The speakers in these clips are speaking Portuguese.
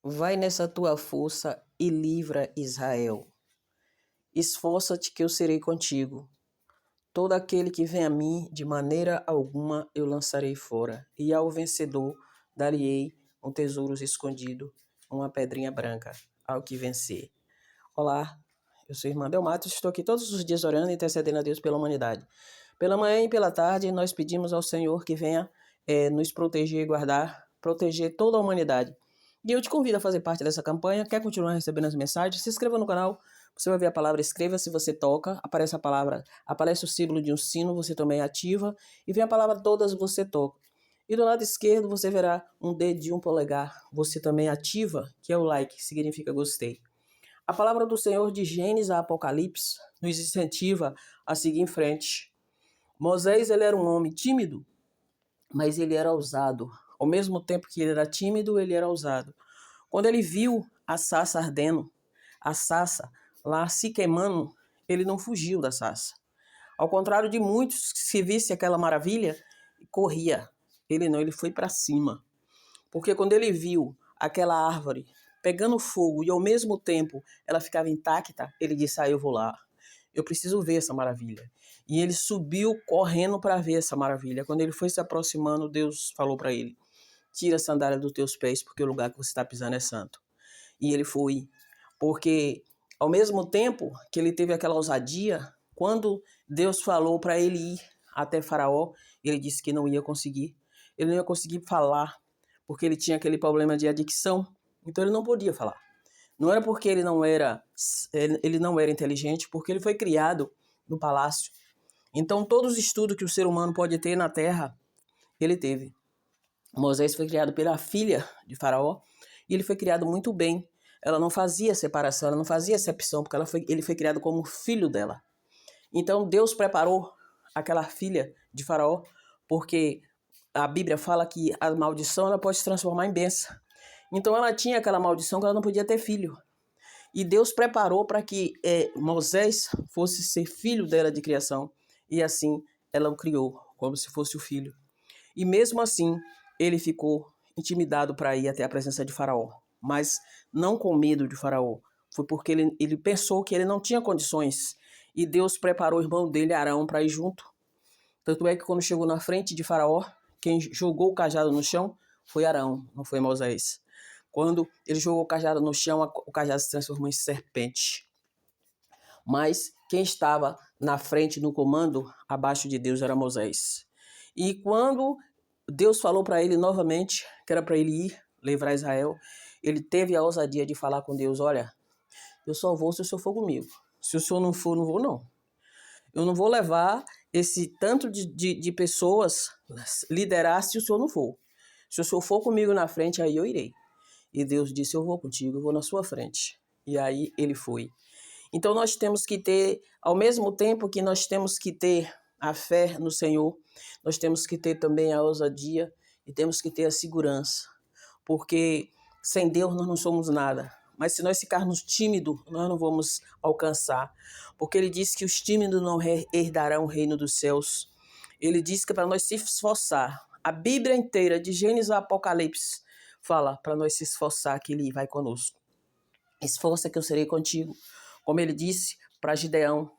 Vai nessa tua força e livra Israel. Esforça-te que eu serei contigo. Todo aquele que vem a mim, de maneira alguma eu lançarei fora. E ao vencedor dar-lhe-ei um tesouro escondido, uma pedrinha branca, ao que vencer. Olá, eu sou a irmã Delmatos, estou aqui todos os dias orando e intercedendo a Deus pela humanidade. Pela manhã e pela tarde, nós pedimos ao Senhor que venha nos proteger e guardar, proteger toda a humanidade. E eu te convido a fazer parte dessa campanha. Quer continuar recebendo as mensagens? Se inscreva no canal. Você vai ver a palavra inscreva, se você toca, aparece a palavra, aparece o símbolo de um sino, você também ativa, e vem a palavra todas, você toca. E do lado esquerdo você verá um dedo de um polegar, você também ativa, que é o like, que significa gostei. A palavra do Senhor de Gênesis a Apocalipse nos incentiva a seguir em frente. Moisés, ele era um homem tímido, mas ele era ousado. Ao mesmo tempo que ele era tímido, ele era ousado. Quando ele viu a sarça ardendo, a sarça lá se queimando, ele não fugiu da sarça. Ao contrário de muitos que se visse aquela maravilha, corria. Ele não, ele foi para cima. Porque quando ele viu aquela árvore pegando fogo e ao mesmo tempo ela ficava intacta, ele disse, eu vou lá. Eu preciso ver essa maravilha. E ele subiu correndo para ver essa maravilha. Quando ele foi se aproximando, Deus falou para ele, tira a sandália dos teus pés, porque o lugar que você está pisando é santo. E ele foi, porque ao mesmo tempo que ele teve aquela ousadia, quando Deus falou para ele ir até Faraó, ele disse que não ia conseguir. Ele não ia conseguir falar, porque ele tinha aquele problema de adicção, então ele não podia falar. Não era porque ele não era inteligente, porque ele foi criado no palácio. Então todos os estudos que o ser humano pode ter na terra, ele teve. Moisés foi criado pela filha de Faraó e ele foi criado muito bem. Ela não fazia separação, ela não fazia acepção, porque ele foi criado como filho dela. Então Deus preparou aquela filha de Faraó, porque a Bíblia fala que a maldição ela pode se transformar em bênção. Então ela tinha aquela maldição que ela não podia ter filho. E Deus preparou para que Moisés fosse ser filho dela de criação. E assim ela o criou, como se fosse o filho. E mesmo assim, ele ficou intimidado para ir até a presença de Faraó. Mas não com medo de Faraó. Foi porque ele pensou que ele não tinha condições. E Deus preparou o irmão dele, Arão, para ir junto. Tanto é que quando chegou na frente de Faraó, quem jogou o cajado no chão foi Arão, não foi Moisés. Quando ele jogou o cajado no chão, o cajado se transformou em serpente. Mas quem estava na frente, no comando, abaixo de Deus, era Moisés. E quando Deus falou para ele novamente, que era para ele ir, livrar Israel, ele teve a ousadia de falar com Deus, olha, eu só vou se o Senhor for comigo. Se o Senhor não for, não vou não. Eu não vou levar esse tanto de pessoas liderar se o Senhor não for. Se o Senhor for comigo na frente, aí eu irei. E Deus disse, eu vou contigo, eu vou na sua frente. E aí ele foi. Então nós temos que ter, ao mesmo tempo que nós temos que ter a fé no Senhor, nós temos que ter também a ousadia e temos que ter a segurança. Porque sem Deus nós não somos nada. Mas se nós ficarmos tímidos, nós não vamos alcançar. Porque ele diz que os tímidos não herdarão o reino dos céus. Ele diz que é para nós se esforçar. A Bíblia inteira, de Gênesis a Apocalipse, fala para nós se esforçar que ele vai conosco. Esforça que eu serei contigo. Como ele disse para Gideão,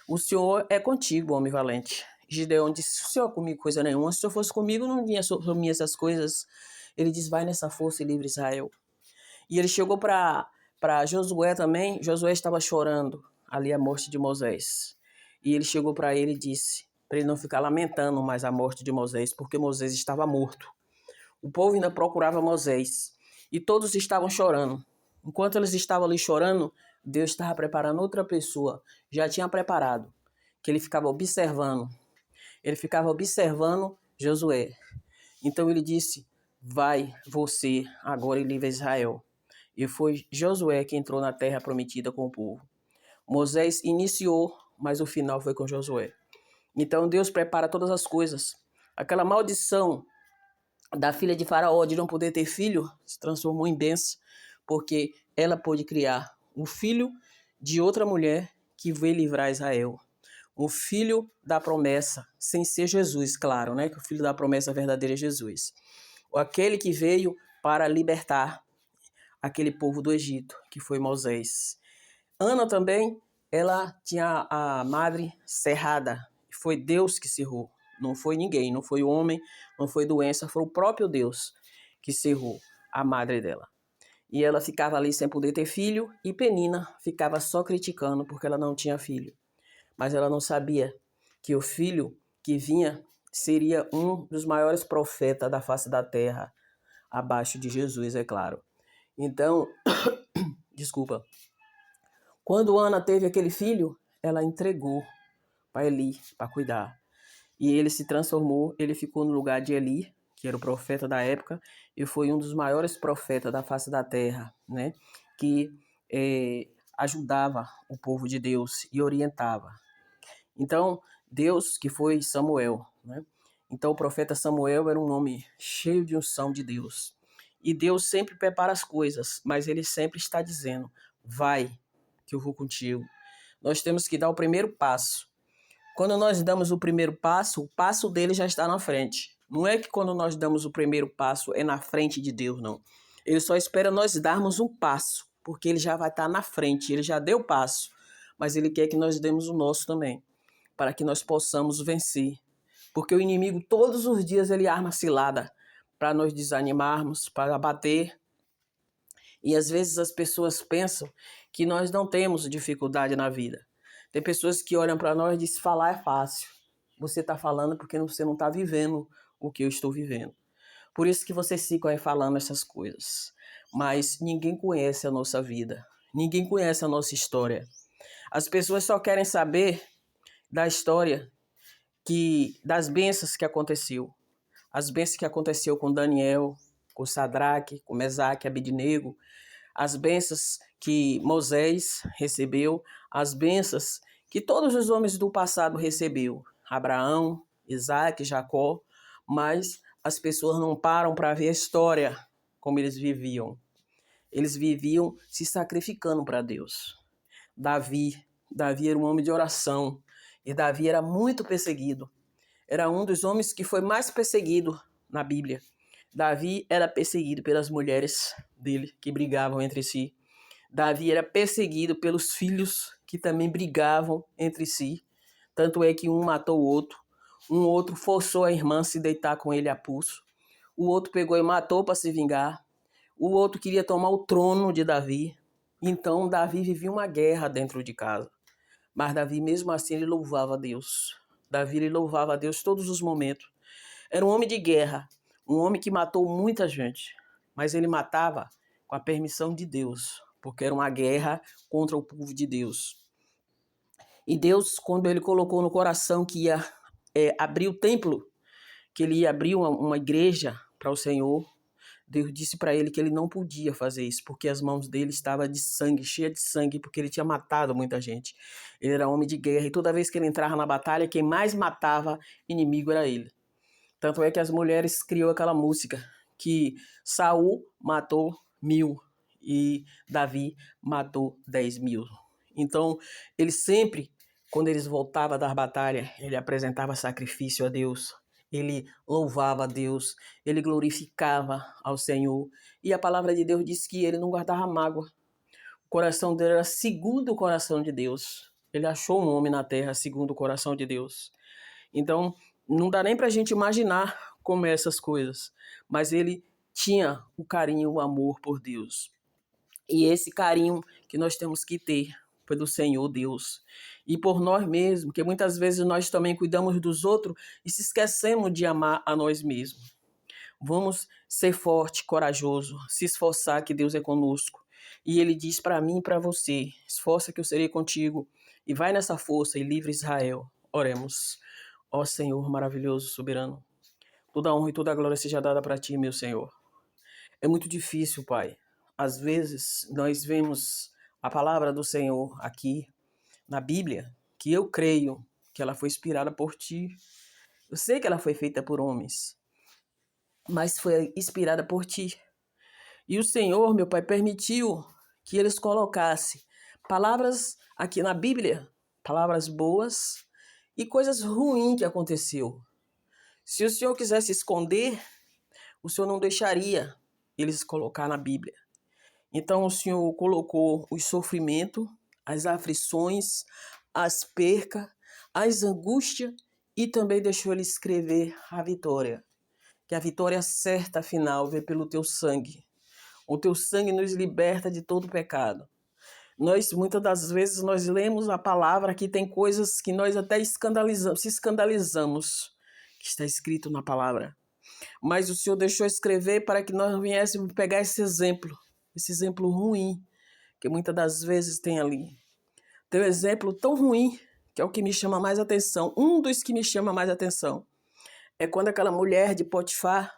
o Senhor é contigo, homem valente. Gideão disse, se o Senhor é comigo coisa nenhuma, se o Senhor fosse comigo, não vinha sobre mim essas coisas. Ele diz, vai nessa força e livre Israel. E ele chegou para Josué também, Josué estava chorando ali a morte de Moisés. E ele chegou para ele e disse, para ele não ficar lamentando mais a morte de Moisés, porque Moisés estava morto. O povo ainda procurava Moisés. E todos estavam chorando. Enquanto eles estavam ali chorando, Deus estava preparando outra pessoa. Já tinha preparado. Que ele ficava observando. Ele ficava observando Josué. Então ele disse, vai você agora e livra Israel. E foi Josué que entrou na terra prometida com o povo. Moisés iniciou, mas o final foi com Josué. Então Deus prepara todas as coisas. Aquela maldição da filha de Faraó de não poder ter filho se transformou em bênção, porque ela pôde criar um filho de outra mulher que veio livrar Israel. Um filho da promessa, sem ser Jesus, claro, né? Que o filho da promessa verdadeira é Jesus. Aquele que veio para libertar aquele povo do Egito, que foi Moisés. Ana também, ela tinha a madre cerrada. Foi Deus que cerrou. Não foi ninguém, não foi o homem, não foi doença, foi o próprio Deus que cerrou a madre dela. E ela ficava ali sem poder ter filho, e Penina ficava só criticando porque ela não tinha filho. Mas ela não sabia que o filho que vinha seria um dos maiores profetas da face da terra, abaixo de Jesus, é claro. Então, desculpa, quando Ana teve aquele filho, ela entregou para Eli, para cuidar. E ele se transformou, ele ficou no lugar de Eli, que era o profeta da época, e foi um dos maiores profetas da face da terra, né? Que ajudava o povo de Deus e orientava. Então, Deus, que foi Samuel, né? Então, o profeta Samuel era um homem cheio de unção de Deus. E Deus sempre prepara as coisas, mas ele sempre está dizendo, vai, que eu vou contigo. Nós temos que dar o primeiro passo. Quando nós damos o primeiro passo, o passo dele já está na frente. Não é que quando nós damos o primeiro passo é na frente de Deus, não. Ele só espera nós darmos um passo, porque ele já vai estar na frente, ele já deu o passo, mas ele quer que nós demos o nosso também, para que nós possamos vencer. Porque o inimigo todos os dias ele arma cilada para nós desanimarmos, para abater. E às vezes as pessoas pensam que nós não temos dificuldade na vida. Tem pessoas que olham para nós e dizem, falar é fácil. Você está falando porque você não está vivendo o que eu estou vivendo. Por isso que vocês ficam aí falando essas coisas. Mas ninguém conhece a nossa vida. Ninguém conhece a nossa história. As pessoas só querem saber da história das bênçãos que aconteceu. As bênçãos que aconteceu com Daniel, com Sadraque, com Mesaque, Abednego, as bênçãos que Moisés recebeu, as bênçãos que todos os homens do passado recebeu, Abraão, Isaac, Jacó, mas as pessoas não param para ver a história, como eles viviam. Eles viviam se sacrificando para Deus. Davi era um homem de oração, e Davi era muito perseguido. Era um dos homens que foi mais perseguido na Bíblia. Davi era perseguido pelas mulheres dele, que brigavam entre si. Davi era perseguido pelos filhos, que também brigavam entre si. Tanto é que um matou o outro. Um outro forçou a irmã a se deitar com ele a pulso. O outro pegou e matou para se vingar. O outro queria tomar o trono de Davi. Então Davi vivia uma guerra dentro de casa. Mas Davi, mesmo assim, ele louvava a Deus. Davi, ele louvava a Deus todos os momentos. Era um homem de guerra, um homem que matou muita gente, mas ele matava com a permissão de Deus, porque era uma guerra contra o povo de Deus. E Deus, quando ele colocou no coração que ia abrir o templo, que ele ia abrir uma igreja para o Senhor, Deus disse para ele que ele não podia fazer isso, porque as mãos dele estavam de sangue, cheias de sangue, porque ele tinha matado muita gente. Ele era homem de guerra, e toda vez que ele entrava na batalha, quem mais matava inimigo era ele. Tanto é que as mulheres criou aquela música, que Saul matou 1000 e Davi matou 10.000. Então, ele sempre, quando eles voltavam das batalhas, ele apresentava sacrifício a Deus. Ele louvava a Deus, ele glorificava ao Senhor. E a palavra de Deus diz que ele não guardava mágoa. O coração dele era segundo o coração de Deus. Ele achou um homem na terra segundo o coração de Deus. Então, não dá nem para a gente imaginar como é essas coisas. Mas ele tinha o carinho, o amor por Deus. E esse carinho que nós temos que ter pelo Senhor Deus. E por nós mesmos, que muitas vezes nós também cuidamos dos outros e se esquecemos de amar a nós mesmos. Vamos ser forte, corajoso, se esforçar que Deus é conosco. E ele diz para mim e para você, esforça que eu serei contigo. E vai nessa força e livre Israel. Oremos. Ó Senhor maravilhoso, soberano, toda a honra e toda a glória seja dada para ti, meu Senhor. É muito difícil, Pai. Às vezes nós vemos a palavra do Senhor aqui na Bíblia, que eu creio que ela foi inspirada por ti. Eu sei que ela foi feita por homens, mas foi inspirada por ti. E o Senhor, meu Pai, permitiu que eles colocassem palavras aqui na Bíblia, palavras boas e coisas ruins que aconteceu. Se o Senhor quisesse esconder, o Senhor não deixaria eles colocar na Bíblia. Então o Senhor colocou o sofrimento, as aflições, as percas, as angústias e também deixou ele escrever a vitória. Que a vitória certa, afinal, vem pelo teu sangue. O teu sangue nos liberta de todo pecado. Muitas das vezes, nós lemos a palavra que tem coisas que nós até se escandalizamos, que está escrito na palavra. Mas o Senhor deixou escrever para que nós viéssemos pegar esse exemplo ruim, que muitas das vezes tem ali. Tem um exemplo tão ruim, que é o que me chama mais atenção. Um dos que me chama mais atenção é quando aquela mulher de Potifar,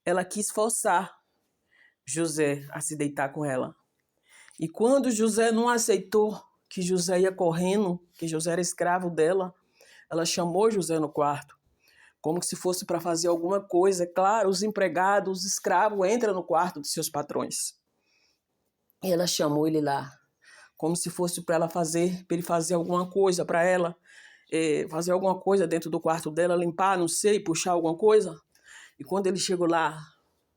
ela quis forçar José a se deitar com ela. E quando José não aceitou, que José ia correndo, que José era escravo dela, ela chamou José no quarto, como se fosse para fazer alguma coisa. Claro, os empregados, os escravos entram no quarto de seus patrões. E ela chamou ele lá, como se fosse para ele fazer alguma coisa para ela, fazer alguma coisa dentro do quarto dela, limpar, não sei, puxar alguma coisa. E quando ele chegou lá,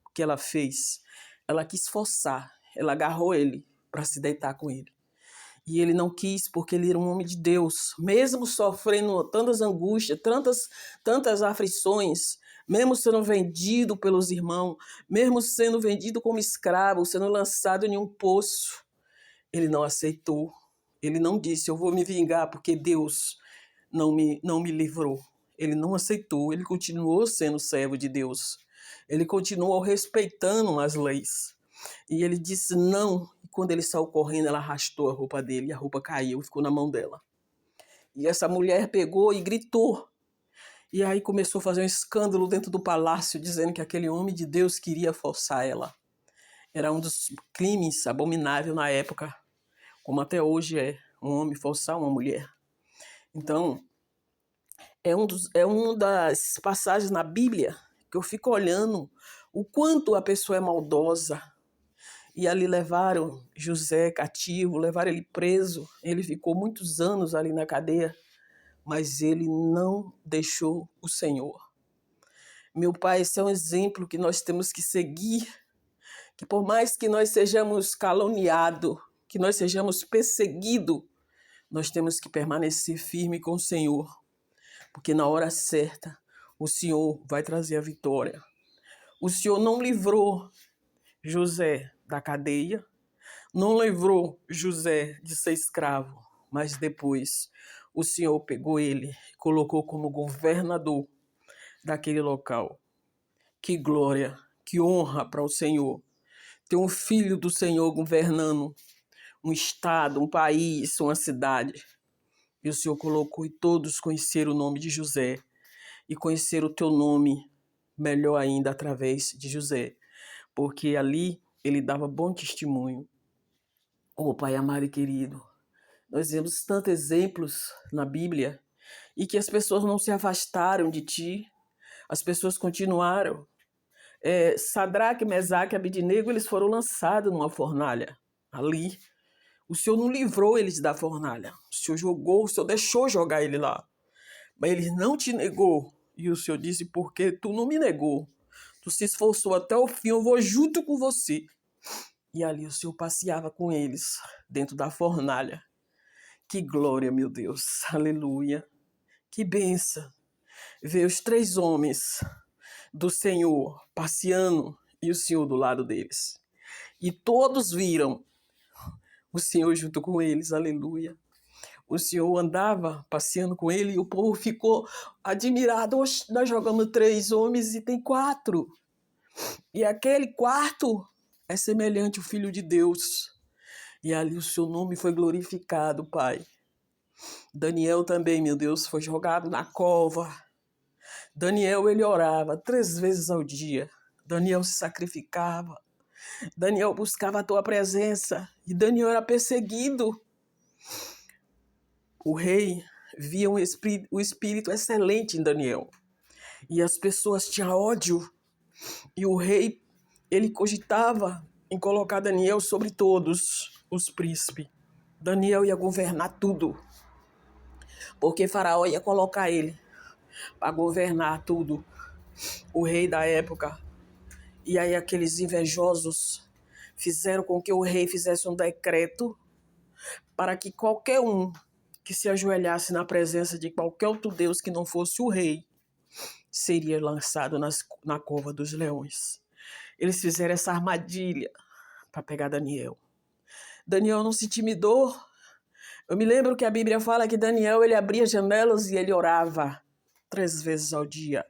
o que ela fez? Ela quis forçar, ela agarrou ele para se deitar com ele. E ele não quis, porque ele era um homem de Deus, mesmo sofrendo tantas angústias, tantas aflições, mesmo sendo vendido pelos irmãos, mesmo sendo vendido como escravo, sendo lançado em um poço, ele não aceitou. Ele não disse, eu vou me vingar porque Deus não me livrou. Ele não aceitou, ele continuou sendo servo de Deus. Ele continuou respeitando as leis. E ele disse não. E quando ele saiu correndo, ela arrastou a roupa dele e a roupa caiu e ficou na mão dela. E essa mulher pegou e gritou. E aí começou a fazer um escândalo dentro do palácio, dizendo que aquele homem de Deus queria forçar ela. Era um dos crimes abomináveis na época, como até hoje é, um homem forçar uma mulher. Então, é uma das passagens na Bíblia que eu fico olhando o quanto a pessoa é maldosa. E ali levaram José cativo, levaram ele preso. Ele ficou muitos anos ali na cadeia, mas ele não deixou o Senhor. Meu Pai, esse é um exemplo que nós temos que seguir, que por mais que nós sejamos caluniados, que nós sejamos perseguidos, nós temos que permanecer firme com o Senhor, porque na hora certa o Senhor vai trazer a vitória. O Senhor não livrou José da cadeia, não livrou José de ser escravo, mas depois o Senhor pegou ele e colocou como governador daquele local. Que glória, que honra para o Senhor. Ter um filho do Senhor governando um estado, um país, uma cidade. E o Senhor colocou e todos conheceram o nome de José e conheceram o teu nome melhor ainda através de José, porque ali ele dava bom testemunho. Oh, Pai amado e querido, nós vemos tantos exemplos na Bíblia e que as pessoas não se afastaram de ti, as pessoas continuaram. Sadraque, Mesaque e Abednego, eles foram lançados numa fornalha ali. O Senhor não livrou eles da fornalha. O Senhor deixou jogar ele lá. Mas ele não te negou. E o Senhor disse, porque tu não me negou. Tu se esforçou até o fim, eu vou junto com você. E ali o Senhor passeava com eles, dentro da fornalha. Que glória, meu Deus. Aleluia. Que bênção. Ver os 3 homens do Senhor passeando e o Senhor do lado deles. E todos viram o Senhor junto com eles. Aleluia. O Senhor andava passeando com ele e o povo ficou admirado. Oxe, nós jogamos 3 homens e tem 4. E aquele quarto é semelhante ao Filho de Deus. E ali o seu nome foi glorificado, Pai. Daniel também, meu Deus, foi jogado na cova. Daniel, ele orava 3 vezes ao dia. Daniel se sacrificava. Daniel buscava a tua presença. E Daniel era perseguido. O rei via o espírito excelente em Daniel. E as pessoas tinham ódio. E o rei, ele cogitava em colocar Daniel sobre todos os príncipes. Daniel ia governar tudo. Porque Faraó ia colocar ele para governar tudo. O rei da época. E aí aqueles invejosos fizeram com que o rei fizesse um decreto para que qualquer um que se ajoelhasse na presença de qualquer outro Deus que não fosse o rei, seria lançado na cova dos leões. Eles fizeram essa armadilha para pegar Daniel. Daniel não se intimidou. Eu me lembro que a Bíblia fala que Daniel ele abria janelas e ele orava 3 vezes ao dia.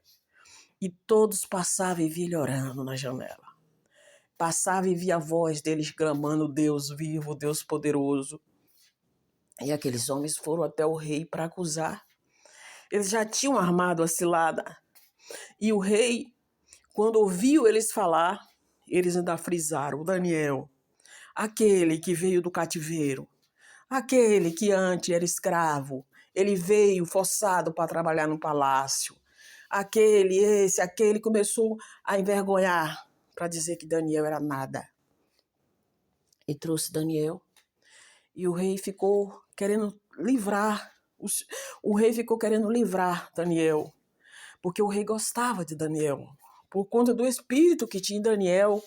E todos passavam e viam ele orando na janela. Passava e via a voz deles clamando, Deus vivo, Deus poderoso. E aqueles homens foram até o rei para acusar. Eles já tinham armado a cilada. E o rei, quando ouviu eles falar, eles ainda frisaram, Daniel, aquele que veio do cativeiro, aquele que antes era escravo, ele veio forçado para trabalhar no palácio. Aquele começou a envergonhar para dizer que Daniel era nada. E trouxe Daniel. E o rei ficou querendo livrar. O rei ficou querendo livrar Daniel. Porque o rei gostava de Daniel. Por conta do espírito que tinha em Daniel.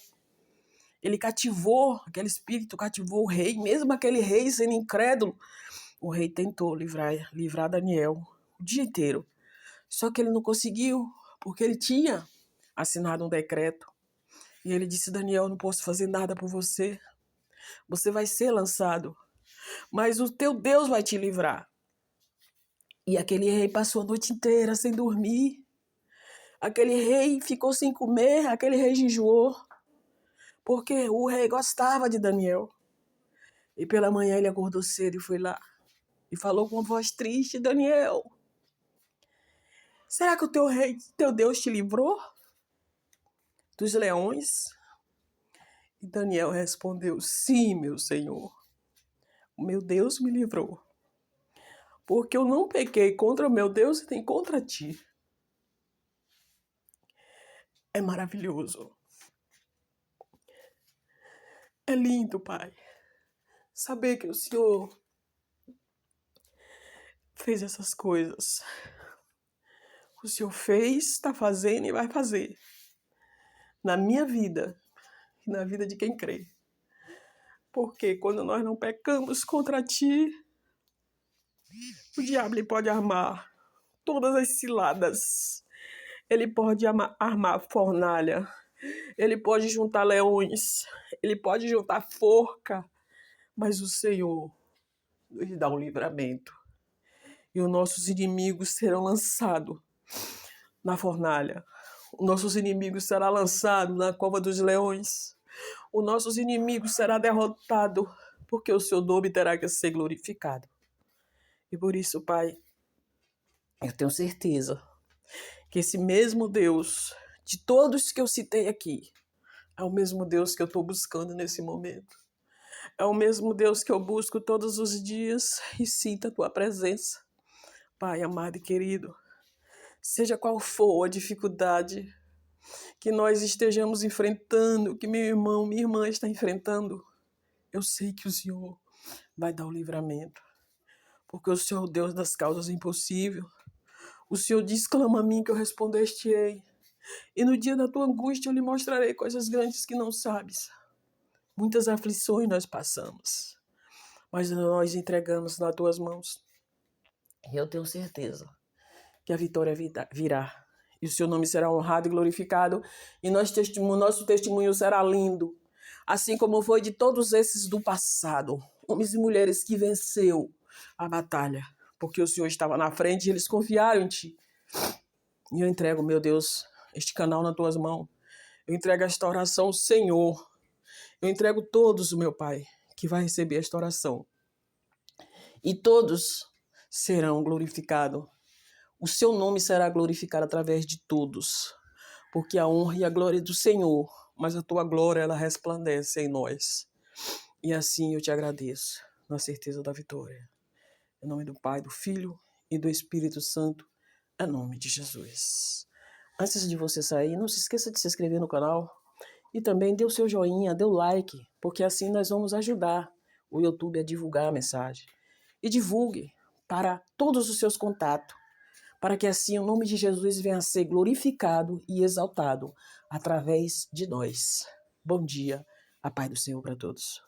Ele cativou, aquele espírito cativou o rei. Mesmo aquele rei sendo incrédulo, o rei tentou livrar Daniel o dia inteiro. Só que ele não conseguiu, porque ele tinha assinado um decreto. E ele disse, Daniel, não posso fazer nada por você. Você vai ser lançado, mas o teu Deus vai te livrar. E aquele rei passou a noite inteira sem dormir. Aquele rei ficou sem comer, aquele rei jejuou. Porque o rei gostava de Daniel. E pela manhã ele acordou cedo e foi lá. E falou com voz triste, Daniel, será que o teu Deus te livrou dos leões? E Daniel respondeu, sim, meu Senhor. O meu Deus me livrou. Porque eu não pequei contra o meu Deus e nem contra ti. É maravilhoso. É lindo, Pai, saber que o Senhor fez essas coisas. O Senhor fez, está fazendo e vai fazer. Na minha vida e na vida de quem crê. Porque quando nós não pecamos contra ti, o diabo ele pode armar todas as ciladas. Ele pode armar fornalha. Ele pode juntar leões. Ele pode juntar forca. Mas o Senhor nos dá um livramento. E os nossos inimigos serão lançados na fornalha. Os nossos inimigos serão lançados na cova dos leões. Os nossos inimigos serão derrotados, porque o seu nome terá que ser glorificado. E por isso, Pai, eu tenho certeza que esse mesmo Deus, de todos que eu citei aqui, é o mesmo Deus que eu estou buscando nesse momento. É o mesmo Deus que eu busco todos os dias e sinto a tua presença. Pai amado e querido, seja qual for a dificuldade que nós estejamos enfrentando, que meu irmão, minha irmã está enfrentando, eu sei que o Senhor vai dar o livramento. Porque o Senhor é o Deus das causas impossíveis. O Senhor diz, clama a mim que eu responder-te-ei. E no dia da tua angústia eu lhe mostrarei coisas grandes que não sabes. Muitas aflições nós passamos, mas nós entregamos nas tuas mãos. E eu tenho certeza que a vitória virá. E o seu nome será honrado e glorificado. E nosso testemunho será lindo. Assim como foi de todos esses do passado. Homens e mulheres que venceu a batalha. Porque o Senhor estava na frente e eles confiaram em ti. E eu entrego, meu Deus, este canal nas tuas mãos. Eu entrego esta oração, Senhor. Eu entrego todos, meu Pai, que vai receber esta oração. E todos serão glorificados. O seu nome será glorificado através de todos. Porque a honra e a glória é do Senhor, mas a tua glória, ela resplandece em nós. E assim eu te agradeço, na certeza da vitória. Em nome do Pai, do Filho e do Espírito Santo, em nome de Jesus. Antes de você sair, não se esqueça de se inscrever no canal e também dê o seu joinha, dê o like, porque assim nós vamos ajudar o YouTube a divulgar a mensagem. E divulgue para todos os seus contatos, para que assim o nome de Jesus venha a ser glorificado e exaltado através de nós. Bom dia A paz do Senhor para todos.